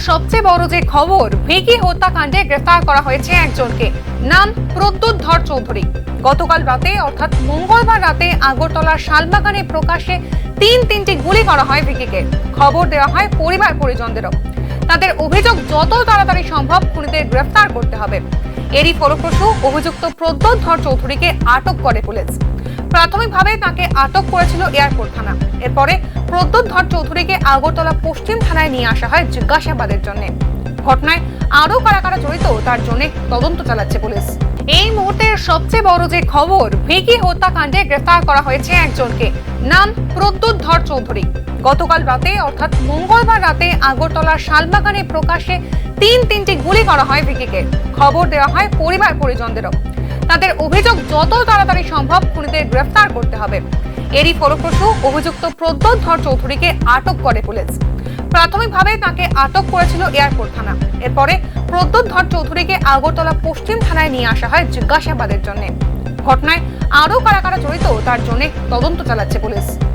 সবচেয়ে বড় যে খবর, ভিকি হত্যাকাণ্ডে গ্রেফতার করা হয়েছে একজনকে। নাম প্রদ্যুৎ চৌধুরী। গতকাল রাতে অর্থাৎ মঙ্গলবার রাতে আগরতলার শালবাগানে প্রকাশ্যে তিনটি গুলি করা হয় ভিকিকে। খবর দেওয়া হয় পরিবার পরিজনদেরও। তাদের অভিযোগ যত তাড়াতাড়ি সম্ভব খুনিদের গ্রেফতার করতে হবে। এরই ফলপ্রসূ অভিযুক্ত প্রদ্যুৎ চৌধুরীকে আটক করে পুলিশ। প্রাথমিকভাবে তাকে আটক করেছিল এয়ারপোর্ট থানা। এরপরে প্রদ্যুৎ চৌধুরীকে আগরতলা পশ্চিম থানায় নিয়ে আসা হয় জিজ্ঞাসাবাদের জন্য। ঘটনায় আরো কারা কারা জড়িত তার জন্য তদন্ত চালাচ্ছে পুলিশ। এই মুহূর্তের সবচেয়ে বড় যে খবর, ভিকি হত্যাকাণ্ডে গ্রেফতার করা হয়েছে একজনকে। নাম প্রদ্যুৎ চৌধুরী। গতকাল রাতে অর্থাৎ মঙ্গলবার রাতে আগরতলার শালবাগানে প্রকাশ্যে তিনটি গুলি করা হয় ভিকিকে। খবর দেওয়া হয় পরিবার পরিজনদেরও। তাদের অভিযোগ যত তাড়াতাড়ি সম্ভব খুনিদের গ্রেফতার করতে হবে। এরই ফলপ্রসূ অভিযুক্ত প্রদ্যুৎ চৌধুরীকে আটক করে পুলিশ। প্রাথমিকভাবে তাকে আটক করেছিল এয়ারপোর্ট থানা। এরপরে প্রদ্যুৎ চৌধুরীকে আগরতলা পশ্চিম থানায় নিয়ে আসা হয় জিজ্ঞাসাবাদের জন্য। ঘটনায় আরো কারা কারা জড়িত তার জন্য তদন্ত চালাচ্ছে পুলিশ।